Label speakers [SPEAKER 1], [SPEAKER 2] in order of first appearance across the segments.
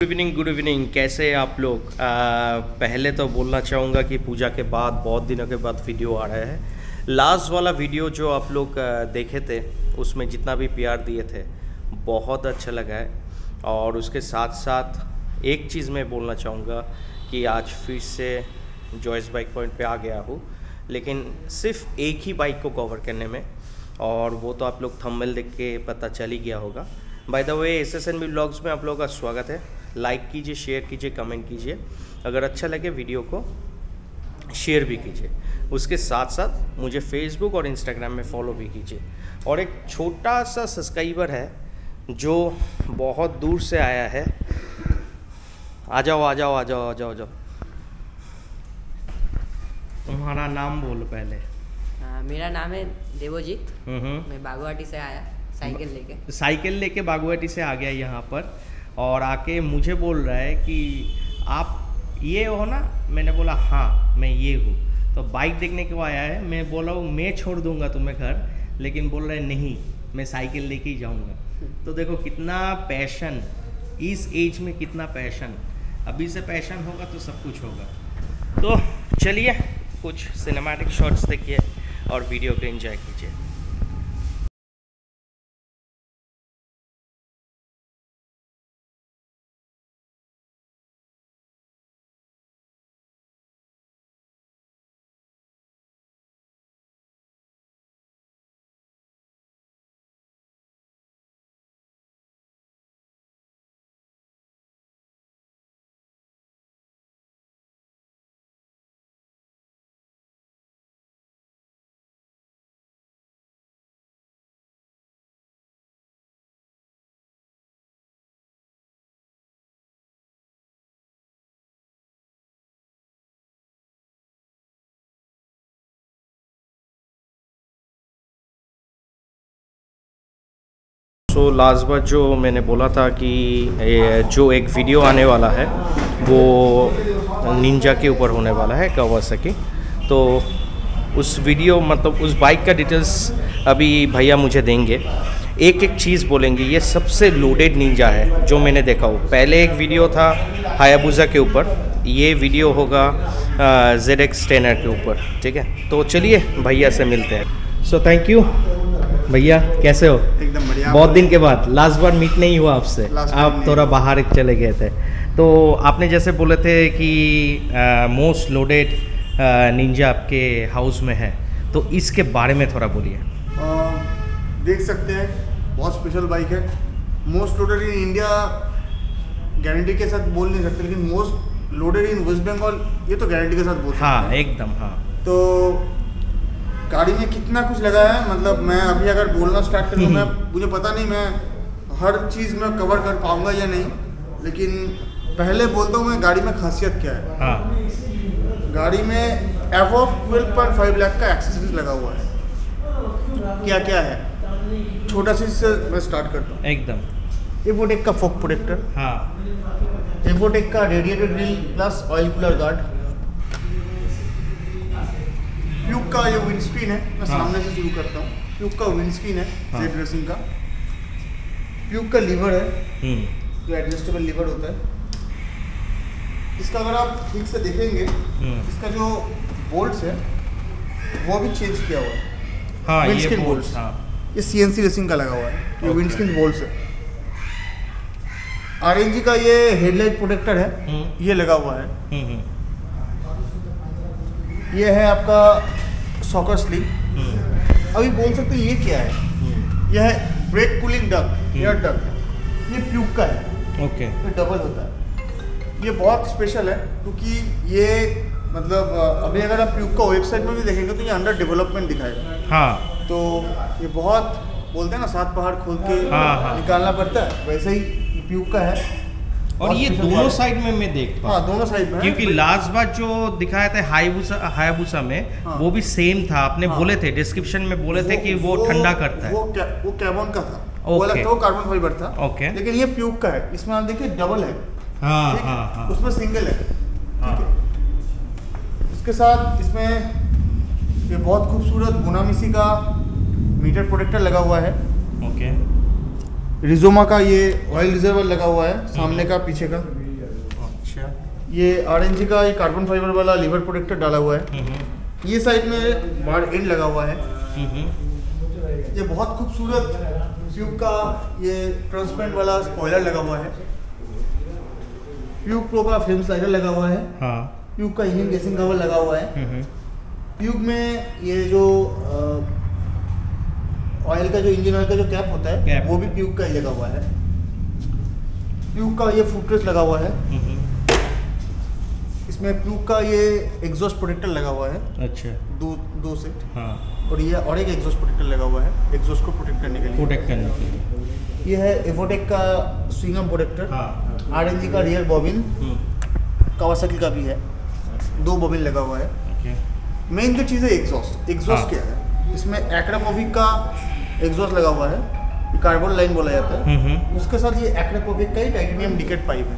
[SPEAKER 1] Good evening. कैसे हैं आप लोग? पहले तो बोलना चाहूँगा कि पूजा के बाद बहुत दिनों के बाद वीडियो आ रहा है। लास्ट वाला वीडियो जो आप लोग देखे थे उसमें जितना भी प्यार दिए थे बहुत अच्छा लगा है। और उसके साथ साथ एक चीज़ मैं बोलना चाहूँगा कि आज फिर से जॉयस बाइक पॉइंट पे आ गया हूँ, लेकिन सिर्फ एक ही बाइक को कवर करने में, और वो तो आप लोग थंबनेल देख के पता चल ही गया होगा। By the way SSNB vlogs में आप लोगों का स्वागत है। लाइक कीजिए, शेयर कीजिए, कमेंट कीजिए, अगर अच्छा लगे वीडियो को शेयर भी कीजिए। उसके साथ साथ मुझे फेसबुक और इंस्टाग्राम में फॉलो भी कीजिए। और एक छोटा सा सब्सक्राइबर है जो बहुत दूर से आया है, आ जाओ आ जाओ आ जाओ आ जाओ आ जाओ। तुम्हारा नाम बोलो पहले।
[SPEAKER 2] मेरा नाम है देवोजीत। मैं बागुआटी से आया साइकिल लेके बागुआटी से आ गया यहाँ पर, और आके मुझे बोल रहा है कि आप ये हो ना। मैंने बोला हाँ मैं ये हूँ। तो बाइक देखने को आया है। मैं बोला हूँ मैं छोड़ दूँगा तुम्हें घर, लेकिन बोल रहा है नहीं मैं साइकिल लेके ही जाऊँगा। तो देखो कितना पैशन, इस एज में कितना पैशन। अभी से पैशन होगा तो सब कुछ होगा। तो चलिए कुछ सिनेमैटिक शॉट्स देखिए और वीडियो को एंजॉय कीजिए। तो लास्ट बार जो मैंने बोला था कि जो एक वीडियो आने वाला है वो निंजा के ऊपर होने वाला है, कावासाकी। तो उस वीडियो मतलब उस बाइक का डिटेल्स अभी भैया मुझे देंगे। एक एक चीज़ बोलेंगे। ये सबसे लोडेड निंजा है जो मैंने देखा हो। पहले एक वीडियो था हायाबुसा के ऊपर, ये वीडियो होगा ZX 10R के ऊपर, ठीक है। तो चलिए भैया से मिलते हैं। सो थैंक यू भैया, कैसे हो?
[SPEAKER 3] एकदम बढ़िया।
[SPEAKER 1] बहुत दिन के बाद, लास्ट बार मीट नहीं हुआ आपसे, आप थोड़ा बाहर चले गए थे। तो आपने जैसे बोले थे कि मोस्ट लोडेड निंजा आपके हाउस में है, तो इसके बारे में थोड़ा बोलिए।
[SPEAKER 3] देख सकते हैं बहुत स्पेशल बाइक है, most loaded in India. Guarantee के साथ बोल नहीं सकते, लेकिन most loaded in West Bengal ये तो गारंटी के साथ बोल सकते हैं।
[SPEAKER 1] हाँ एकदम। हाँ
[SPEAKER 3] तो गाड़ी में कितना कुछ लगा है, मतलब मैं अभी अगर बोलना स्टार्ट करूँ मैं, मुझे पता नहीं मैं हर चीज़ में कवर कर पाऊंगा या नहीं, लेकिन पहले बोलता हूँ मैं गाड़ी में खासियत क्या है।
[SPEAKER 1] हाँ।
[SPEAKER 3] गाड़ी में एवोव 12.5 लाख का एक्सेसरीज लगा हुआ है। क्या क्या है, छोटा सी से मैं स्टार्ट करता हूँ।
[SPEAKER 1] एकदम।
[SPEAKER 3] एवोटेक का फॉग प्रोटेक्टर,
[SPEAKER 1] हाँ।
[SPEAKER 3] एवोटेक का radiator grille plus oil cooler guard, puke का ये विंडस्क्रीन है। मैं सामने से शुरू करता हूँ। प्यूक का विंडस्क्रीन है, जेड रेसिंग का। प्यूक का लीवर है जो एडजस्टेबल लीवर होता है। इसका अगर आप ठीक से देखेंगे, इसका जो बोल्ट्स है वो भी चेंज किया हुआ है।
[SPEAKER 1] हाँ,
[SPEAKER 3] विंडस्क्रीन बोल्ट्स। हाँ। ये CNC रेसिंग का लगा हुआ है। ये विंडस्क्रीन बोल्ट्स है। RNG का ये हेडलाइट प्रोटेक्टर है, ये लगा हुआ है। ये है आपका सॉकर स्लिंग। अभी बोल सकते हैं ये क्या है। यह है brake cooling duct, air duct. ये प्यूक का है। ओके। ये डबल होता है। ये बहुत स्पेशल है क्योंकि ये मतलब अभी अगर आप प्यूक का वेबसाइट में भी देखेंगे तो ये अंडर डेवलपमेंट दिखाएगा।
[SPEAKER 1] हाँ।
[SPEAKER 3] तो ये बहुत बोलते हैं ना, 7 पहाड़ खोल के निकालना पड़ता है, वैसे ही प्यूक का है।
[SPEAKER 1] और ये दोनों साइड में मैं देख पा।
[SPEAKER 3] हाँ, दोनों साइड में।
[SPEAKER 1] क्योंकि लास्ट बार जो दिखाया था हायाबुसा में, हाँ, वो भी सेम था। आपने बोले थे डिस्क्रिप्शन में बोले थे कि वो ठंडा करता है।
[SPEAKER 3] वो कैबन का था, वो अलग था, वो कार्बन फाइबर था।
[SPEAKER 1] ओके।
[SPEAKER 3] लेकिन ये प्यूक का है। इसमें आप देखिए डबल है।
[SPEAKER 1] हाँ हाँ हाँ।
[SPEAKER 3] उसमें सिंगल है। ठीक है। इसके साथ इसमें ये बहुत खूबसूरत बुनामिसी का मीटर प्रोटेक्टर लगा हुआ है।
[SPEAKER 1] ओके।
[SPEAKER 3] रिजोमा का ये ऑयल रिजर्वर लगा हुआ है सामने का पीछे का।
[SPEAKER 1] अच्छा।
[SPEAKER 3] ये RNG का ये कार्बन फाइबर वाला लीवर प्रोटेक्टर डाला हुआ है। ये साइड में बार एंड लगा हुआ है। ये बहुत खूबसूरत ट्यूब का ये ट्रांसपेरेंट वाला स्पॉइलर लगा हुआ है। ट्यूब प्रो का फ्रेम स्लाइडर लगा हुआ है। ट्यूब का इंजन गेसिंग कवर लगा हुआ है। ट्यूब में ये जो ऑयल का जो इंजन ऑयल का जो कैप होता है वो भी ट्यूब का ही लगा हुआ है। ट्यूब का ये फुटरेस्ट लगा हुआ है। इसमें ट्यूब का ये एग्जॉस्ट प्रोटेक्टर लगा हुआ है।
[SPEAKER 1] अच्छा।
[SPEAKER 3] दो सेट। और ये और एक एग्जॉस्ट प्रोटेक्टर लगा हुआ है एग्जॉस्ट को प्रोटेक्ट करने के लिए। ये है एवोटेक का स्विंगम प्रोटेक्टर। RNG का रियर बॉबिन, कावासाकी का भी है, 2 बॉबिन लगा हुआ है। मेन जो चीज़ है एग्जॉस्ट क्या है, इसमें एक्रापोविक का एग्जॉस्ट लगा हुआ है, ये कार्बन लाइन बोला जाता है। उसके साथ ये एक्रापोविक का ही टाइटेनियम डिकेट पाइप है।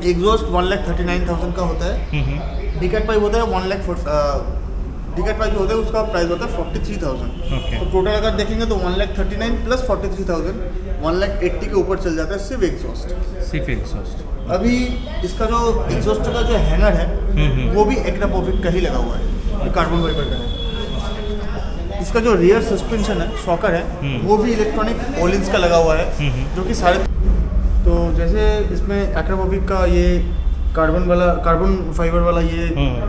[SPEAKER 3] एग्जॉस्ट 1,39,000 का होता है। डिकेट पाइप होता है 1 लाख। डिकेट पाइप जो होता है उसका प्राइस होता है 43,000। तो टोटल अगर देखेंगे तो 1,39,000 प्लस 43,000 1,80,000 के ऊपर चल जाता है सिर्फ एग्जॉस्ट। अभी इसका जो एग्जॉस्ट का जो हैंगर है वो भी एक्रापोविक का ही लगा हुआ है, कार्बन फाइबर का है। इसका जो रियर सस्पेंशन है, शॉकर है, वो भी इलेक्ट्रॉनिक ओलिंस का लगा हुआ है, जो कि तो जैसे इसमें एक्रापोविक का ये कार्बन फाइबर वाला ये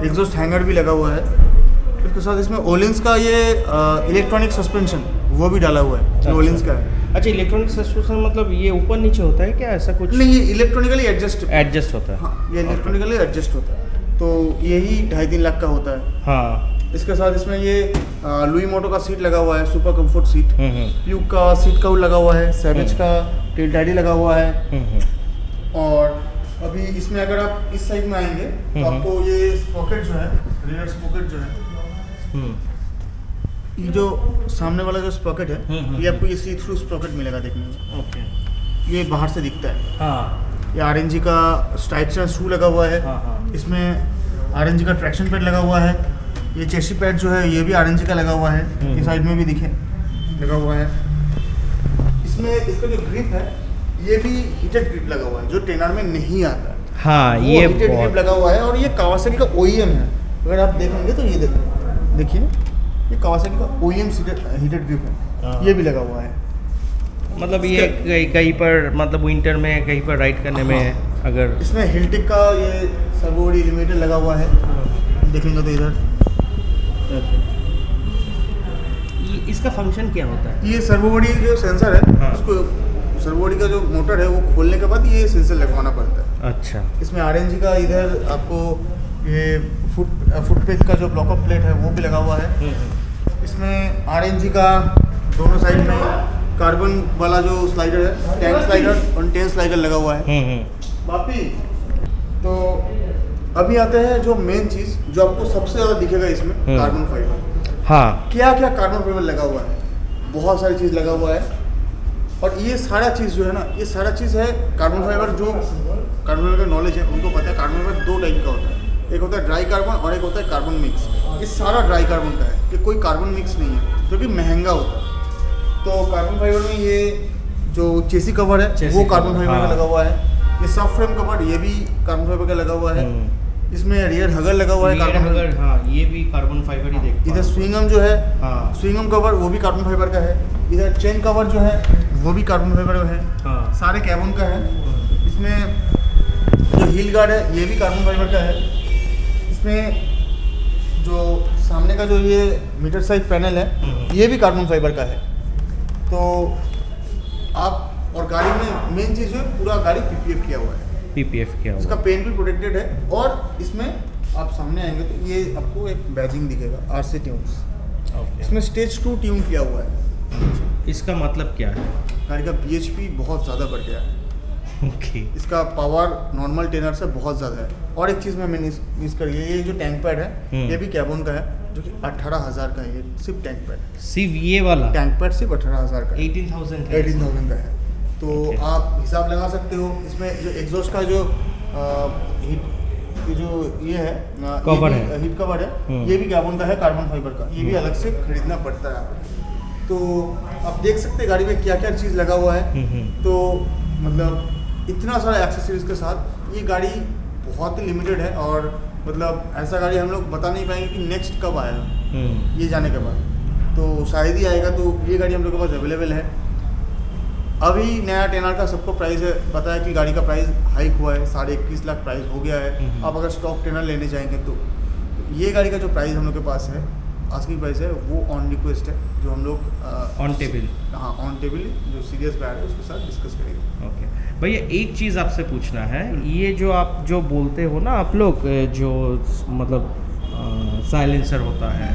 [SPEAKER 3] एग्जॉस्ट हैंगर भी लगा हुआ है। उसके साथ इसमें ओलिंस का ये इलेक्ट्रॉनिक सस्पेंशन वो भी डाला हुआ है, जो ओलिंस का है।
[SPEAKER 1] अच्छा, इलेक्ट्रॉनिक सस्पेंशन मतलब ये ऊपर नीचे होता है क्या, ऐसा कुछ?
[SPEAKER 3] नहीं, ये इलेक्ट्रॉनिकली एडजस्ट होता है।
[SPEAKER 1] हाँ,
[SPEAKER 3] ये इलेक्ट्रॉनिकली एडजस्ट होता है, तो यही 2.5-3 लाख का होता है।
[SPEAKER 1] हाँ।
[SPEAKER 3] इसके साथ इसमें ये लुई मोटो का सीट लगा हुआ है, सुपर कंफर्ट सीट। ट्यूब का सीट कवर लगा हुआ है, सैवेज का टेल टाइडी लगा हुआ है। और अभी इसमें अगर आप इस साइड में आएंगे तो आपको ये स्पॉकेट जो है, रियर स्पॉकेट जो है, ये जो सामने वाला जो स्पॉकेट है, ये आपको ये सी थ्रू स्पॉकेट मिलेगा देखने में।
[SPEAKER 1] ओके।
[SPEAKER 3] ये बाहर से दिखता है।
[SPEAKER 1] हाँ।
[SPEAKER 3] ये RNG का स्ट्राइचर शू लगा हुआ है। इसमें RNG का ट्रैक्शन पैड लगा हुआ है। ये चेसी पैड जो है ये भी RNG का लगा हुआ है, इस साइड में भी दिखे लगा हुआ है। इसमें इसका जो ग्रिप है ये भी हीटेड ग्रिप लगा हुआ है, जो टेनर में नहीं आता है।
[SPEAKER 1] हाँ, ये
[SPEAKER 3] हीटेड ग्रिप लगा हुआ है। और ये कावासाकी का OEM है। अगर आप देखेंगे तो ये देखिए, ये कावासाकी का OEM हीटेड ग्रिप है, ये भी लगा हुआ है।
[SPEAKER 1] मतलब ये कहीं पर, मतलब विंटर में कहीं पर राइड करने में अगर
[SPEAKER 3] इसमें हिलटिक का ये सर्वोडी लिमिटेड लगा हुआ है, देखेंगे तो इधर।
[SPEAKER 1] इसका फंक्शन क्या होता है?
[SPEAKER 3] ये सर्वोडी जो सेंसर है, उसको सर्वोडी का जो मोटर है वो खोलने के बाद ये सेंसर लगवाना पड़ता है।
[SPEAKER 1] अच्छा।
[SPEAKER 3] इसमें RNG का इधर आपको ये फुट पेज का जो ब्लॉकअप प्लेट है वो भी लगा हुआ है। इसमें RNG का दोनों साइड में कार्बन वाला जो स्लाइडर है, टैंक स्लाइडर और टेल स्लाइडर लगा हुआ है। बापी, तो अभी आते हैं जो मेन चीज़ जो आपको सबसे ज़्यादा दिखेगा इसमें, कार्बन फाइबर।
[SPEAKER 1] हाँ।
[SPEAKER 3] क्या क्या कार्बन फाइबर लगा हुआ है, बहुत सारी चीज़ लगा हुआ है। और ये सारा चीज़ जो है ना, ये सारा चीज़ है कार्बन फाइबर। जो कार्बन फाइबर का नॉलेज है उनको पता है कार्बन फाइबर 2 टाइप का होता है, एक होता है ड्राई कार्बन और एक होता है कार्बन मिक्स। ये सारा ड्राई कार्बन का है, कि कोई कार्बन मिक्स नहीं है, जो कि महंगा होता है। तो कार्बन फाइबर में ये जो चेसी कवर है वो कार्बन फाइबर का लगा हुआ है। ये सब फ्रेम कवर ये भी कार्बन फाइबर का लगा हुआ है। इसमें रियर हगर लगा हुआ है, कार्बन फाइबर।
[SPEAKER 1] हाँ, ये भी कार्बन फाइबर ही देखते हैं।
[SPEAKER 3] इधर स्विंगम जो है, स्विंगम कवर वो भी कार्बन फाइबर का है। इधर चेन कवर जो है वो भी कार्बन फाइबर का है। सारे कैबन का है। इसमें जो हील गार्ड है ये भी कार्बन फाइबर का है। इसमें जो सामने का जो ये मीटर साइज पैनल है ये भी कार्बन फाइबर का है। तो आप, और गाड़ी में मेन चीज़ जो है, पूरा गाड़ी PPF किया हुआ है।
[SPEAKER 1] PPF किया हुआ,
[SPEAKER 3] इसका पेंट भी प्रोटेक्टेड है। और इसमें आप सामने आएंगे तो ये आपको एक बैजिंग दिखेगा, RC ट्यून्स। इसमें स्टेज 2 ट्यून किया हुआ है।
[SPEAKER 1] इसका मतलब क्या है?
[SPEAKER 3] गाड़ी का BHP बहुत ज़्यादा बढ़ गया है।
[SPEAKER 1] ओके।
[SPEAKER 3] इसका पावर नॉर्मल टेनर से बहुत ज़्यादा है। और एक चीज़ मैं मिस कर गया, ये जो टैंक पैड है ये भी कैबन का है, जो कि 18,000 का है। ये सिर्फ टैंक पैड, सिर्फ
[SPEAKER 1] ये वाला
[SPEAKER 3] टैंक पैड सिर्फ 18,000 का,
[SPEAKER 1] 18,000
[SPEAKER 3] का है। तो आप हिसाब लगा सकते हो। इसमें जो एग्जॉस्ट का जो ये है
[SPEAKER 1] कवर है,
[SPEAKER 3] हीट कवर है, ये भी कैबन का है, कार्बन फाइबर का। ये भी अलग से खरीदना पड़ता है। तो आप देख सकते हैं गाड़ी में क्या क्या चीज़ लगा हुआ है। तो मतलब इतना सारा एक्सेसरीज के साथ ये गाड़ी बहुत ही लिमिटेड है, और मतलब ऐसा गाड़ी हम लोग बता नहीं पाएंगे कि नेक्स्ट कब आएगा ये जाने के बाद, तो शायद ही आएगा। तो ये गाड़ी हम लोग के पास अवेलेबल है। अभी नया 10R का सबको प्राइस है पता है कि गाड़ी का प्राइस हाइक हुआ है, 21.5 लाख प्राइस हो गया है। आप अगर स्टॉक 10R लेने जाएंगे तो ये गाड़ी का जो प्राइस हम लोग के पास है, आस्किंग प्राइस है, वो ऑन रिक्वेस्ट है, जो हम लोग
[SPEAKER 1] ऑन टेबल,
[SPEAKER 3] हाँ ऑन टेबल जो सीरियस बैड है उसके साथ डिस्कस करेंगे।
[SPEAKER 1] ओके भैया, एक चीज़ आपसे पूछना है, ये जो आप जो बोलते हो ना आप लोग, जो मतलब साइलेंसर होता है,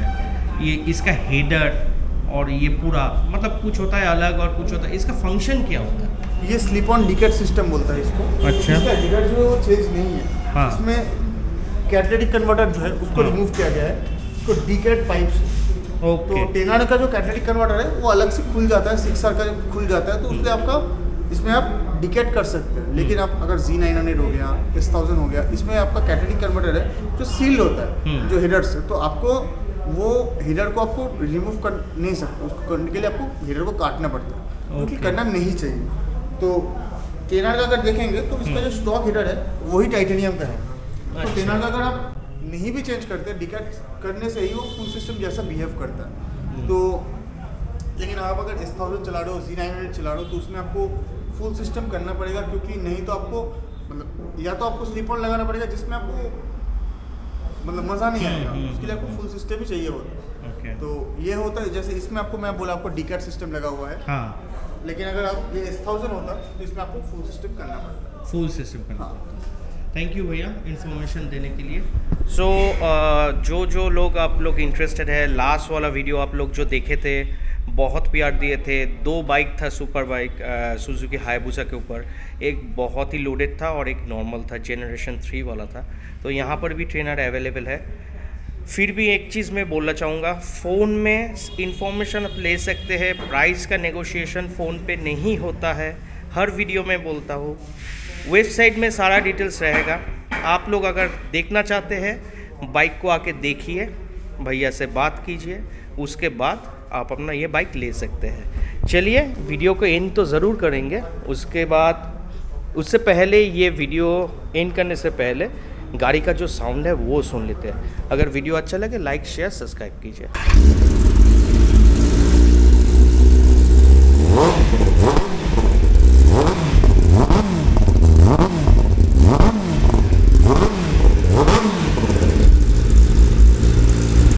[SPEAKER 1] ये इसका हेडर और ये पूरा मतलब कुछ होता है अलग और कुछ होता है, इसका फंक्शन क्या होता है?
[SPEAKER 3] ये स्लिप ऑन डिकेट सिस्टम बोलता है इसको।
[SPEAKER 1] अच्छा।
[SPEAKER 3] इसका हेडर जो है वो चेंज नहीं है। हाँ। इसमें कैटेलिटिक कन्वर्टर जो है उसको रिमूव किया गया है, इसको डिकेट पाइप से। तो 10R का जो कैटेलिटिक कन्वर्टर है वो अलग से खुल जाता है, 6R का जब खुल जाता है तो उससे आपका इसमें आप डिकेट कर सकते हैं। लेकिन आप अगर Z900 हो गया, S1000 हो गया, इसमें आपका कैटेलिटिक कन्वर्टर है जो सील्ड होता है जो हेडर से, तो आपको वो हेडर को आपको रिमूव कर नहीं सकते, उसको करने के लिए आपको हेडर को काटना पड़ता है, क्योंकि करना नहीं चाहिए। तो 10R का अगर देखेंगे तो इसका जो स्टॉक हेडर है वही टाइटेनियम का है। तो 10R का अगर आप नहीं भी चेंज करते, डिकेट करने से ही वो फुल सिस्टम जैसा बिहेव करता है। तो लेकिन आप अगर S1000 चला रहे हो, Z900 चला रहे हो, तो उसमें आपको फुल सिस्टम करना पड़ेगा, क्योंकि नहीं तो आपको मतलब या तो आपको स्लिप ऑन लगाना पड़ेगा जिसमें आपको मतलब मज़ा नहीं आएगा, उसके लिए आपको फुल सिस्टम ही चाहिए होता है। तो ये होता है, जैसे इसमें आपको मैं बोला आपको डिकेट सिस्टम लगा हुआ है। हाँ। लेकिन अगर आप ये S1000 होता तो इसमें आपको फुल सिस्टम करना पड़ता है।
[SPEAKER 1] फुल सिस्टम करना पड़ता है। थैंक यू भैया इन्फॉर्मेशन देने के लिए। सो जो लोग आप लोग इंटरेस्टेड है, लास्ट वाला वीडियो आप लोग जो देखे थे बहुत प्यार दिए थे। 2 बाइक था, सुपर बाइक सुजुकी हायाबुसा के ऊपर, एक बहुत ही लोडेड था और एक नॉर्मल था, जनरेशन 3 वाला था। तो यहाँ पर भी 10R अवेलेबल है। फिर भी एक चीज़ मैं बोलना चाहूँगा, फ़ोन में इंफॉर्मेशन आप ले सकते हैं, प्राइस का नेगोशिएशन फ़ोन पे नहीं होता है, हर वीडियो में बोलता हूँ। वेबसाइट में सारा डिटेल्स रहेगा, आप लोग अगर देखना चाहते हैं बाइक को आके देखिए, भैया से बात कीजिए, उसके बाद आप अपना ये बाइक ले सकते हैं। चलिए वीडियो को एंड तो ज़रूर करेंगे, उसके बाद उससे पहले ये वीडियो एंड करने से पहले गाड़ी का जो साउंड है वो सुन लेते हैं। अगर वीडियो अच्छा लगे लाइक शेयर सब्सक्राइब कीजिए।